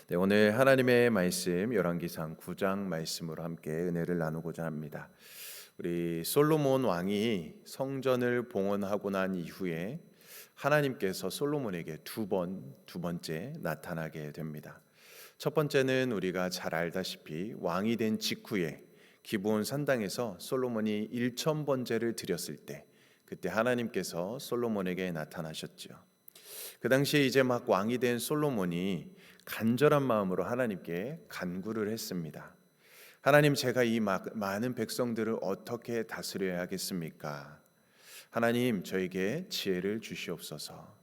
네, 오늘 하나님의 말씀 열왕기상 9장 말씀으로 함께 은혜를 나누고자 합니다. 우리 솔로몬 왕이 성전을 봉헌하고 난 이후에 하나님께서 솔로몬에게 두 번째 나타나게 됩니다. 첫 번째는 우리가 잘 알다시피 왕이 된 직후에 기브온 산당에서 솔로몬이 1,000번제를 드렸을 때, 그때 하나님께서 솔로몬에게 나타나셨죠. 그 당시에 이제 막 왕이 된 솔로몬이 간절한 마음으로 하나님께 간구를 했습니다. 하나님, 제가 이 많은 백성들을 어떻게 다스려야 하겠습니까? 하나님, 저에게 지혜를 주시옵소서.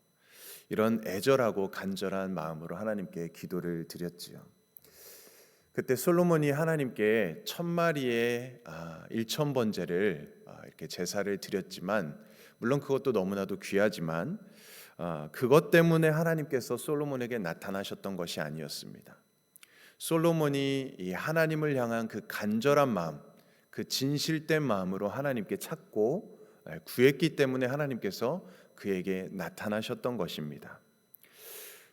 이런 애절하고 간절한 마음으로 하나님께 기도를 드렸지요. 그때 솔로몬이 하나님께 1,000마리의 1,000번제를 이렇게 제사를 드렸지만, 물론 그것도 너무나도 귀하지만 그것 때문에 하나님께서 솔로몬에게 나타나셨던 것이 아니었습니다. 솔로몬이 이 하나님을 향한 그 간절한 마음, 그 진실된 마음으로 하나님께 찾고 구했기 때문에 하나님께서 그에게 나타나셨던 것입니다.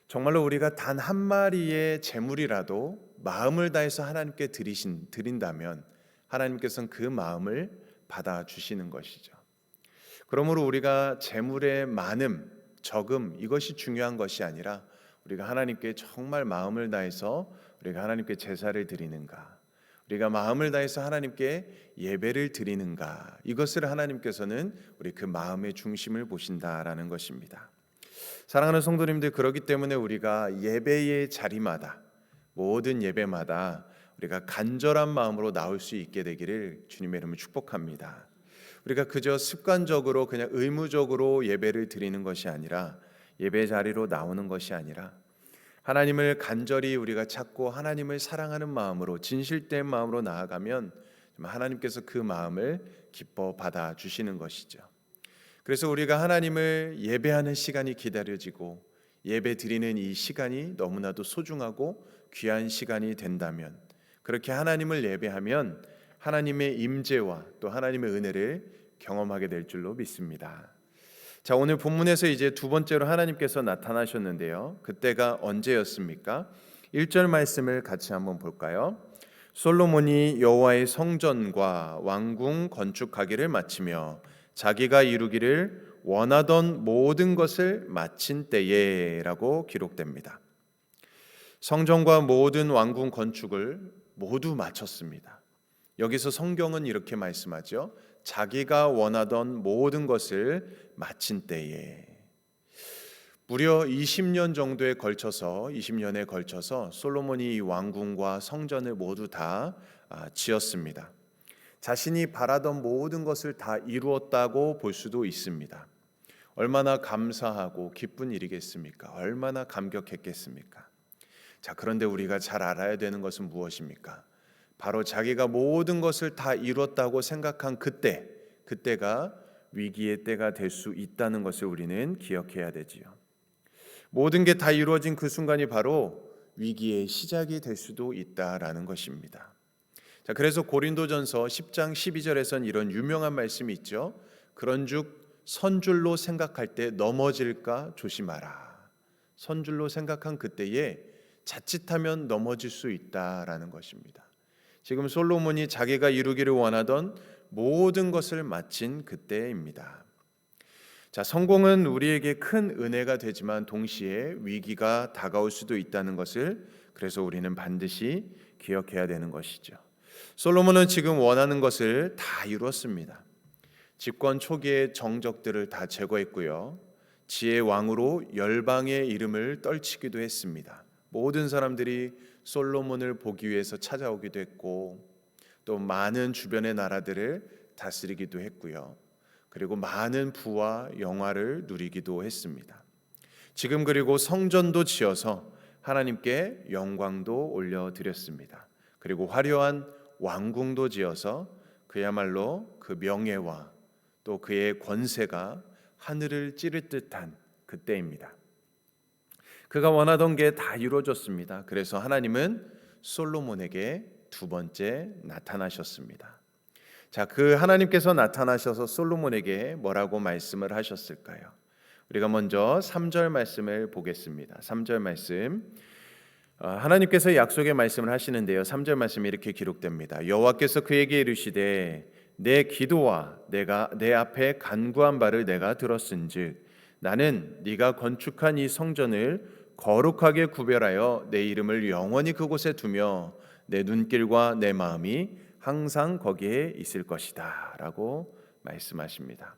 정말로 우리가 단 한 마리의 제물이라도 마음을 다해서 하나님께 드린다면 하나님께서는 그 마음을 받아주시는 것이죠. 그러므로 우리가 제물의 많음, 적음, 이것이 중요한 것이 아니라 우리가 하나님께 정말 마음을 다해서 우리가 하나님께 제사를 드리는가, 우리가 마음을 다해서 하나님께 예배를 드리는가, 이것을 하나님께서는 우리 그 마음의 중심을 보신다라는 것입니다. 사랑하는 성도님들, 그렇기 때문에 우리가 예배의 자리마다, 모든 예배마다 우리가 간절한 마음으로 나올 수 있게 되기를 주님의 이름으로 축복합니다. 우리가 그저 습관적으로 그냥 의무적으로 예배를 드리는 것이 아니라, 예배 자리로 나오는 것이 아니라 하나님을 간절히 우리가 찾고 하나님을 사랑하는 마음으로, 진실된 마음으로 나아가면 하나님께서 그 마음을 기뻐 받아 주시는 것이죠. 그래서 우리가 하나님을 예배하는 시간이 기다려지고 예배 드리는 이 시간이 너무나도 소중하고 귀한 시간이 된다면, 그렇게 하나님을 예배하면 하나님의 임재와 또 하나님의 은혜를 경험하게 될 줄로 믿습니다. 자, 오늘 본문에서 이제 두 번째로 하나님께서 나타나셨는데요. 그때가 언제였습니까? 1절 말씀을 같이 한번 볼까요? 솔로몬이 여호와의 성전과 왕궁 건축하기를 마치며 자기가 이루기를 원하던 모든 것을 마친 때에라고 기록됩니다. 성전과 모든 왕궁 건축을 모두 마쳤습니다. 여기서 성경은 이렇게 말씀하죠. 자기가 원하던 모든 것을 마친 때에. 무려 20년 정도에 걸쳐서, 20년에 걸쳐서 솔로몬이 이 왕궁과 성전을 모두 다 지었습니다. 자신이 바라던 모든 것을 다 이루었다고 볼 수도 있습니다. 얼마나 감사하고 기쁜 일이겠습니까? 얼마나 감격했겠습니까? 자, 그런데 우리가 잘 알아야 되는 것은 무엇입니까? 바로 자기가 모든 것을 다 이뤘다고 생각한 그때가 위기의 때가 될 수 있다는 것을 우리는 기억해야 되지요. 모든 게 다 이루어진 그 순간이 바로 위기의 시작이 될 수도 있다라는 것입니다. 자, 그래서 고린도전서 10장 12절에선 이런 유명한 말씀이 있죠. 그런즉 선줄로 생각할 때 넘어질까 조심하라. 선줄로 생각한 그때에 자칫하면 넘어질 수 있다라는 것입니다. 지금 솔로몬이 자기가 이루기를 원하던 모든 것을 마친 그때입니다. 자, 성공은 우리에게 큰 은혜가 되지만 동시에 위기가 다가올 수도 있다는 것을, 그래서 우리는 반드시 기억해야 되는 것이죠. 솔로몬은 지금 원하는 것을 다 이루었습니다. 집권 초기의 정적들을 다 제거했고요. 지혜의 왕으로 열방의 이름을 떨치기도 했습니다. 모든 사람들이 솔로몬을 보기 위해서 찾아오기도 했고, 또 많은 주변의 나라들을 다스리기도 했고요. 그리고 많은 부와 영화를 누리기도 했습니다. 지금 그리고 성전도 지어서 하나님께 영광도 올려드렸습니다. 그리고 화려한 왕궁도 지어서 그야말로 그 명예와 또 그의 권세가 하늘을 찌를 듯한 그때입니다. 그가 원하던 게 다 이루어졌습니다. 그래서 하나님은 솔로몬에게 두 번째 나타나셨습니다. 자, 그 하나님께서 나타나셔서 솔로몬에게 뭐라고 말씀을 하셨을까요? 우리가 먼저 3절 말씀을 보겠습니다. 3절 말씀. 하나님께서 약속의 말씀을 하시는데요. 3절 말씀이 이렇게 기록됩니다. 여호와께서 그에게 이르시되 내 기도와 내가 내 앞에 간구한 바를 내가 들었은즉 나는 네가 건축한 이 성전을 거룩하게 구별하여 내 이름을 영원히 그곳에 두며 내 눈길과 내 마음이 항상 거기에 있을 것이다 라고 말씀하십니다.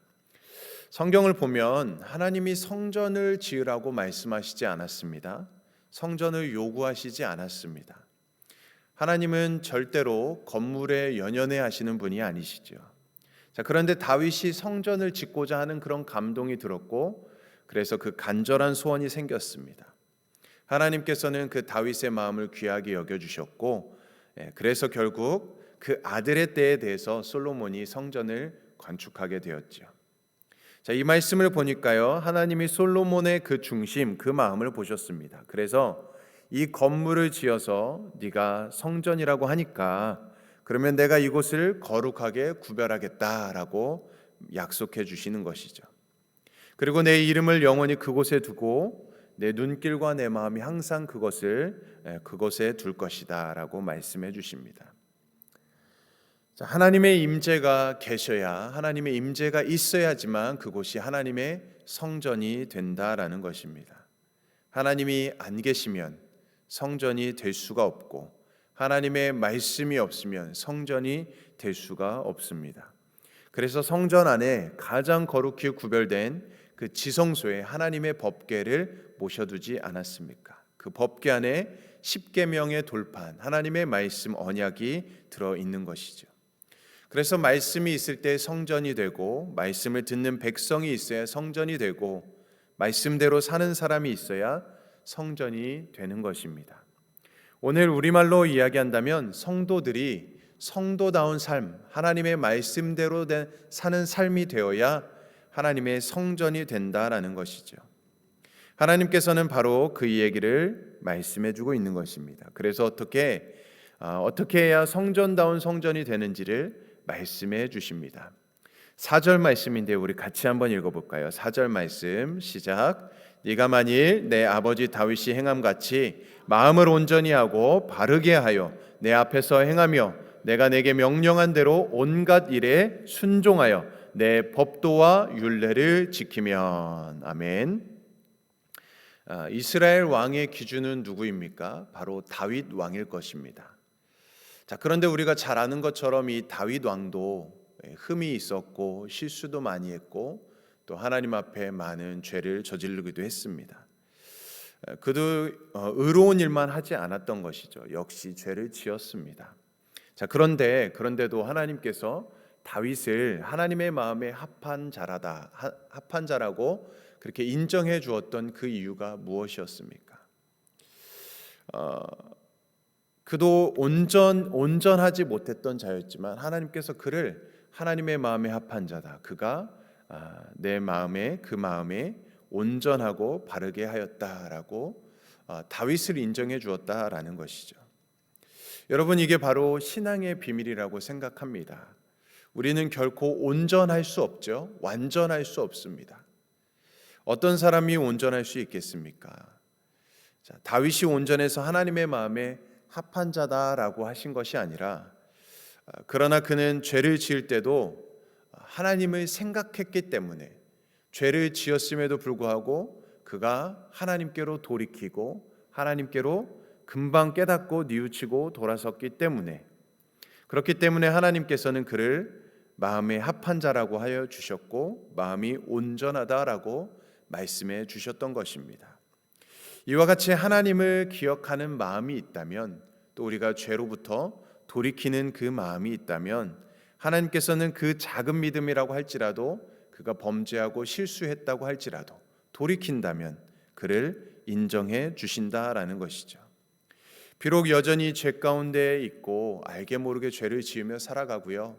성경을 보면 하나님이 성전을 지으라고 말씀하시지 않았습니다. 성전을 요구하시지 않았습니다. 하나님은 절대로 건물에 연연해 하시는 분이 아니시죠. 그런데 다윗이 성전을 짓고자 하는 그런 감동이 들었고 그래서 그 간절한 소원이 생겼습니다. 하나님께서는 그 다윗의 마음을 귀하게 여겨주셨고 그래서 결국 그 아들의 때에 대해서 솔로몬이 성전을 건축하게 되었죠. 이 말씀을 보니까요, 하나님이 솔로몬의 그 중심, 그 마음을 보셨습니다. 그래서 이 건물을 지어서 네가 성전이라고 하니까 그러면 내가 이곳을 거룩하게 구별하겠다라고 약속해 주시는 것이죠. 그리고 내 이름을 영원히 그곳에 두고 내 눈길과 내 마음이 항상 그곳에 둘 것이다라고 말씀해 주십니다. 하나님의 임재가 계셔야, 하나님의 임재가 있어야지만 그곳이 하나님의 성전이 된다라는 것입니다. 하나님이 안 계시면 성전이 될 수가 없고 하나님의 말씀이 없으면 성전이 될 수가 없습니다. 그래서 성전 안에 가장 거룩히 구별된 그 지성소에 하나님의 법궤를 모셔두지 않았습니까? 그 법궤 안에 십계명의 돌판, 하나님의 말씀 언약이 들어있는 것이죠. 그래서 말씀이 있을 때 성전이 되고 말씀을 듣는 백성이 있어야 성전이 되고 말씀대로 사는 사람이 있어야 성전이 되는 것입니다. 오늘 우리말로 이야기한다면 성도들이 성도다운 삶, 하나님의 말씀대로 사는 삶이 되어야 하나님의 성전이 된다라는 것이죠. 하나님께서는 바로 그 얘기를 말씀해 주고 있는 것입니다. 그래서 어떻게 해야 성전다운 성전이 되는지를 말씀해 주십니다. 4절 말씀인데 우리 같이 한번 읽어볼까요? 4절 말씀 시작. 네가 만일 내 아버지 다윗이 행함같이 마음을 온전히 하고 바르게 하여 내 앞에서 행하며 내가 내게 명령한 대로 온갖 일에 순종하여 내 법도와 율례를 지키면. 아멘. 이스라엘 왕의 기준은 누구입니까? 바로 다윗 왕일 것입니다. 그런데 우리가 잘 아는 것처럼 이 다윗 왕도 흠이 있었고 실수도 많이 했고 또 하나님 앞에 많은 죄를 저지르기도 했습니다. 그도 의로운 일만 하지 않았던 것이죠. 역시 죄를 지었습니다. 그런데도 하나님께서 다윗을 하나님의 마음에 합한 자라고 그렇게 인정해 주었던 그 이유가 무엇이었습니까? 그도 온전하지 못했던 자였지만 하나님께서 그를 하나님의 마음에 합한 자다. 그가 내 마음에 그 마음에 온전하고 바르게 하였다라고 다윗을 인정해 주었다라는 것이죠. 여러분, 이게 바로 신앙의 비밀이라고 생각합니다. 우리는 결코 온전할 수 없죠. 완전할 수 없습니다. 어떤 사람이 온전할 수 있겠습니까? 다윗이 온전해서 하나님의 마음에 합한 자다라고 하신 것이 아니라 그러나 그는 죄를 지을 때도 하나님을 생각했기 때문에 죄를 지었음에도 불구하고 그가 하나님께로 돌이키고 하나님께로 금방 깨닫고 뉘우치고 돌아섰기 때문에 그렇기 때문에 하나님께서는 그를 마음에 합한 자라고 하여 주셨고 마음이 온전하다라고 말씀해 주셨던 것입니다. 이와 같이 하나님을 기억하는 마음이 있다면 또 우리가 죄로부터 돌이키는 그 마음이 있다면 하나님께서는 그 작은 믿음이라고 할지라도 그가 범죄하고 실수했다고 할지라도 돌이킨다면 그를 인정해 주신다라는 것이죠. 비록 여전히 죄 가운데 있고 알게 모르게 죄를 지으며 살아가고요.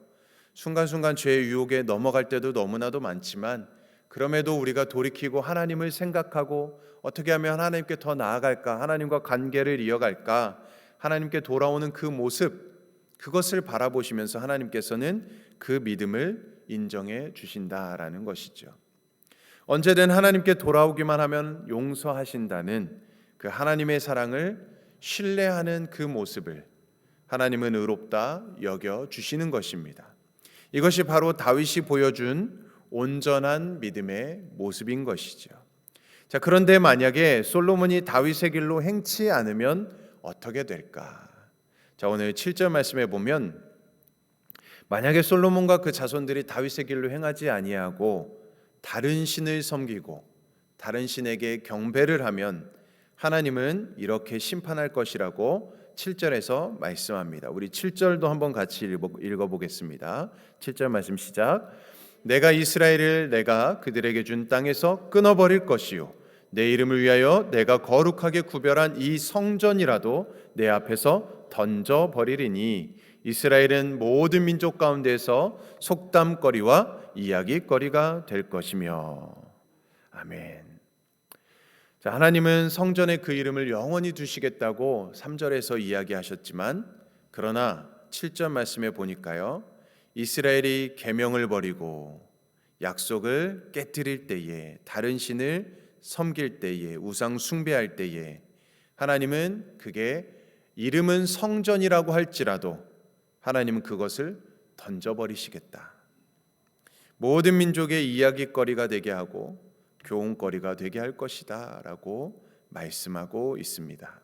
순간순간 죄의 유혹에 넘어갈 때도 너무나도 많지만 그럼에도 우리가 돌이키고 하나님을 생각하고 어떻게 하면 하나님께 더 나아갈까, 하나님과 관계를 이어갈까, 하나님께 돌아오는 그 모습, 그것을 바라보시면서 하나님께서는 그 믿음을 인정해 주신다라는 것이죠. 언제든 하나님께 돌아오기만 하면 용서하신다는 그 하나님의 사랑을 신뢰하는 그 모습을 하나님은 의롭다 여겨 주시는 것입니다. 이것이 바로 다윗이 보여준 온전한 믿음의 모습인 것이죠. 자, 그런데 만약에 솔로몬이 다윗의 길로 행치 않으면 어떻게 될까? 자, 오늘 7절 말씀에 보면 만약에 솔로몬과 그 자손들이 다윗의 길로 행하지 아니하고 다른 신을 섬기고 다른 신에게 경배를 하면 하나님은 이렇게 심판할 것이라고 7절에서 말씀합니다. 우리 7절도 한번 같이 읽어보겠습니다. 7절 말씀 시작. 내가 이스라엘을 내가 그들에게 준 땅에서 끊어버릴 것이요 내 이름을 위하여 내가 거룩하게 구별한 이 성전이라도 내 앞에서 던져버리리니 이스라엘은 모든 민족 가운데서 속담거리와 이야기거리가 될 것이며. 아멘. 자, 하나님은 성전에 그 이름을 영원히 두시겠다고 3절에서 이야기하셨지만 그러나 7절 말씀에 보니까요, 이스라엘이 계명을 버리고 약속을 깨뜨릴 때에, 다른 신을 섬길 때에, 우상 숭배할 때에 하나님은 그게 이름은 성전이라고 할지라도 하나님은 그것을 던져버리시겠다. 모든 민족의 이야기거리가 되게 하고 교훈거리가 되게 할 것이다 라고 말씀하고 있습니다.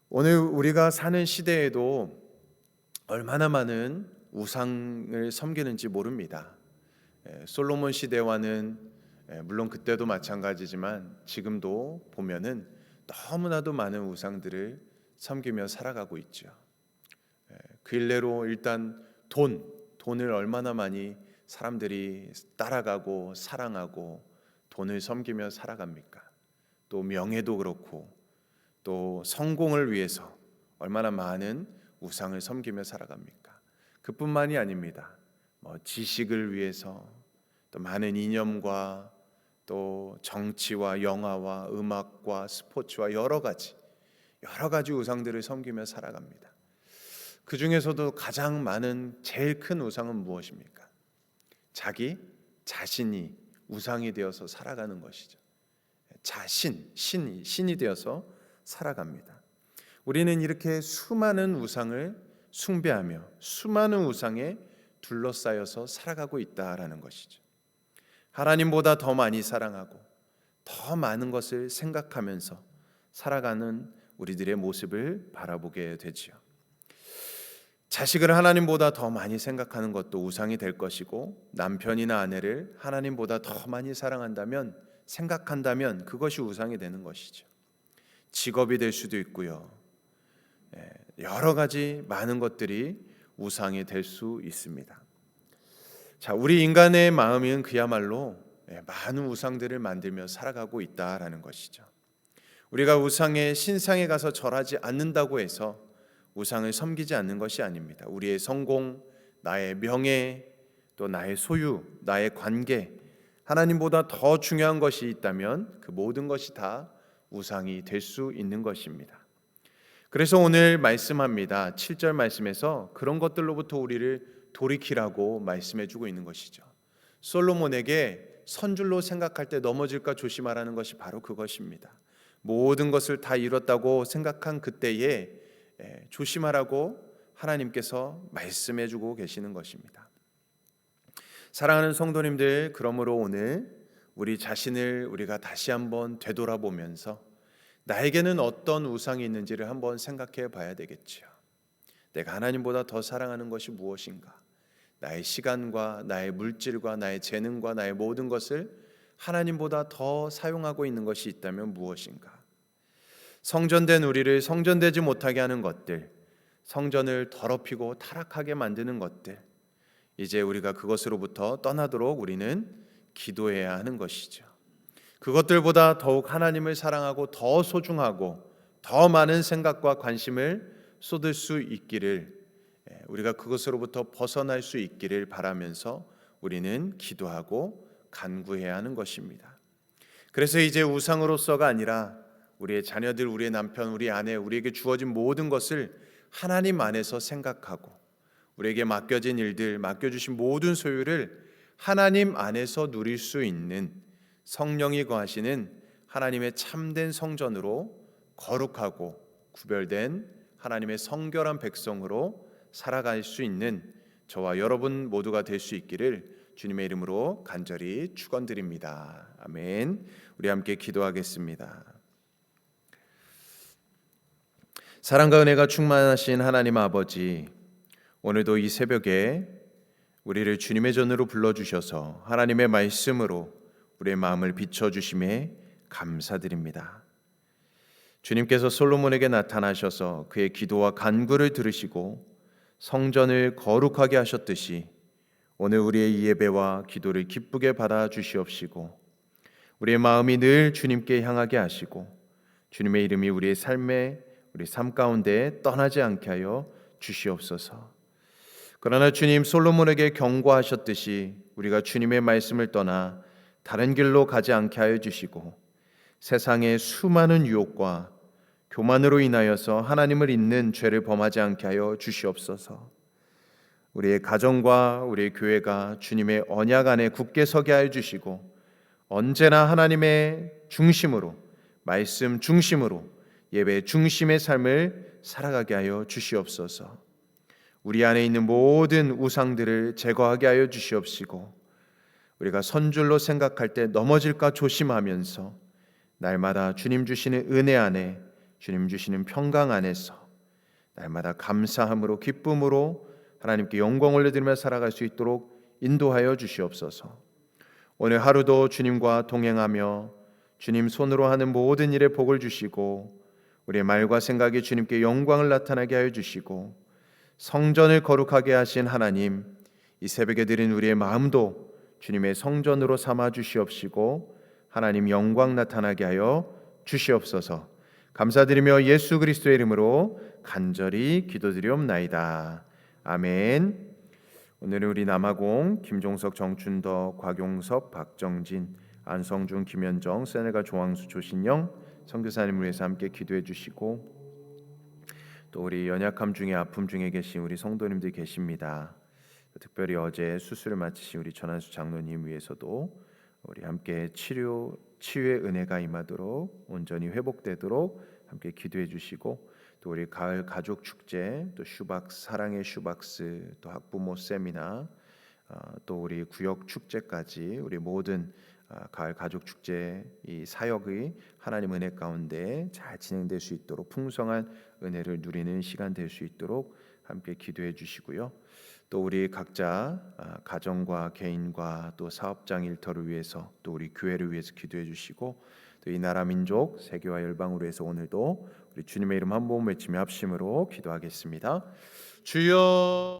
오늘 우리가 사는 시대에도 얼마나 많은 우상을 섬기는지 모릅니다. 솔로몬 시대와는 물론 그때도 마찬가지지만 지금도 보면은 너무나도 많은 우상들을 섬기며 살아가고 있죠. 그 일례로 일단 돈을 얼마나 많이 사람들이 따라가고 사랑하고 돈을 섬기며 살아갑니까? 또 명예도 그렇고 또 성공을 위해서 얼마나 많은 우상을 섬기며 살아갑니까? 그뿐만이 아닙니다. 지식을 위해서 또 많은 이념과 또 정치와 영화와 음악과 스포츠와 여러 가지 우상들을 섬기며 살아갑니다. 그 중에서도 가장 많은 제일 큰 우상은 무엇입니까? 자기 자신이 우상이 되어서 살아가는 것이죠. 신이 되어서 살아갑니다. 우리는 이렇게 수많은 우상을 숭배하며 수많은 우상에 둘러싸여서 살아가고 있다라는 것이죠. 하나님보다 더 많이 사랑하고 더 많은 것을 생각하면서 살아가는 우리들의 모습을 바라보게 되지요. 자식을 하나님보다 더 많이 생각하는 것도 우상이 될 것이고, 남편이나 아내를 하나님보다 더 많이 사랑한다면, 생각한다면 그것이 우상이 되는 것이죠. 직업이 될 수도 있고요. 여러 가지 많은 것들이 우상이 될 수 있습니다. 자, 우리 인간의 마음은 그야말로 많은 우상들을 만들며 살아가고 있다라는 것이죠. 우리가 우상의 신상에 가서 절하지 않는다고 해서 우상을 섬기지 않는 것이 아닙니다. 우리의 성공, 나의 명예, 또 나의 소유, 나의 관계, 하나님보다 더 중요한 것이 있다면 그 모든 것이 다 우상이 될 수 있는 것입니다. 그래서 오늘 말씀합니다. 7절 말씀에서 그런 것들로부터 우리를 돌이키라고 말씀해 주고 있는 것이죠. 솔로몬에게 선줄로 생각할 때 넘어질까 조심하라는 것이 바로 그것입니다. 모든 것을 다 이뤘다고 생각한 그때에 조심하라고 하나님께서 말씀해 주고 계시는 것입니다. 사랑하는 성도님들, 그러므로 오늘 우리 자신을 우리가 다시 한번 되돌아보면서 나에게는 어떤 우상이 있는지를 한번 생각해 봐야 되겠죠. 내가 하나님보다 더 사랑하는 것이 무엇인가? 나의 시간과 나의 물질과 나의 재능과 나의 모든 것을 하나님보다 더 사용하고 있는 것이 있다면 무엇인가? 성전된 우리를 성전되지 못하게 하는 것들, 성전을 더럽히고 타락하게 만드는 것들, 이제 우리가 그것으로부터 떠나도록 우리는 기도해야 하는 것이죠. 그것들보다 더욱 하나님을 사랑하고 더 소중하고 더 많은 생각과 관심을 쏟을 수 있기를, 우리가 그것으로부터 벗어날 수 있기를 바라면서 우리는 기도하고 간구해야 하는 것입니다. 그래서 이제 우상으로서가 아니라 우리의 자녀들, 우리의 남편, 우리 아내, 우리에게 주어진 모든 것을 하나님 안에서 생각하고 우리에게 맡겨진 일들, 맡겨주신 모든 소유를 하나님 안에서 누릴 수 있는 성령이 거하시는 하나님의 참된 성전으로 거룩하고 구별된 하나님의 성결한 백성으로 살아갈 수 있는 저와 여러분 모두가 될 수 있기를 주님의 이름으로 간절히 축원드립니다. 아멘. 우리 함께 기도하겠습니다. 사랑과 은혜가 충만하신 하나님 아버지, 오늘도 이 새벽에 우리를 주님의 전으로 불러주셔서 하나님의 말씀으로 우리의 마음을 비춰주심에 감사드립니다. 주님께서 솔로몬에게 나타나셔서 그의 기도와 간구를 들으시고 성전을 거룩하게 하셨듯이 오늘 우리의 이 예배와 기도를 기쁘게 받아 주시옵시고 우리의 마음이 늘 주님께 향하게 하시고 주님의 이름이 우리의 우리 삶 가운데 떠나지 않게 하여 주시옵소서. 그러나 주님, 솔로몬에게 경고하셨듯이 우리가 주님의 말씀을 떠나 다른 길로 가지 않게 하여 주시고 세상의 수많은 유혹과 교만으로 인하여서 하나님을 잊는 죄를 범하지 않게 하여 주시옵소서. 우리의 가정과 우리의 교회가 주님의 언약 안에 굳게 서게 하여 주시고 언제나 하나님의 중심으로, 말씀 중심으로 예배 중심의 삶을 살아가게 하여 주시옵소서. 우리 안에 있는 모든 우상들을 제거하게 하여 주시옵시고 우리가 선줄로 생각할 때 넘어질까 조심하면서 날마다 주님 주시는 은혜 안에, 주님 주시는 평강 안에서 날마다 감사함으로 기쁨으로 하나님께 영광 올려드리며 살아갈 수 있도록 인도하여 주시옵소서. 오늘 하루도 주님과 동행하며 주님 손으로 하는 모든 일에 복을 주시고 우리의 말과 생각이 주님께 영광을 나타나게 하여 주시고 성전을 거룩하게 하신 하나님, 이 새벽에 드린 우리의 마음도 주님의 성전으로 삼아 주시옵시고 하나님 영광 나타나게 하여 주시옵소서. 감사드리며 예수 그리스도의 이름으로 간절히 기도드리옵나이다. 아멘. 오늘은 우리 남아공 김종석, 정춘덕, 곽용섭, 박정진, 안성준, 김현정, 세네가, 조항수, 조신영 선교사님을 위해서 함께 기도해 주시고 또 우리 연약함 중에 아픔 중에 계신 우리 성도님들 계십니다. 특별히 어제 수술을 마치신 우리 전한수 장로님 위해서도 우리 함께 치유의 은혜가 임하도록 온전히 회복되도록 함께 기도해 주시고 또 우리 가을 가족 축제, 또 사랑의 슈박스, 또 학부모 세미나, 또 우리 구역 축제까지 우리 모든 가을 가족 축제 이 사역의 하나님 은혜 가운데 잘 진행될 수 있도록 풍성한 은혜를 누리는 시간 될 수 있도록 함께 기도해 주시고요. 또 우리 각자 가정과 개인과 또 사업장 일터를 위해서 또 우리 교회를 위해서 기도해 주시고 또 이 나라 민족 세계와 열방으로 해서 오늘도 우리 주님의 이름 한 번 외치며 합심으로 기도하겠습니다. 주여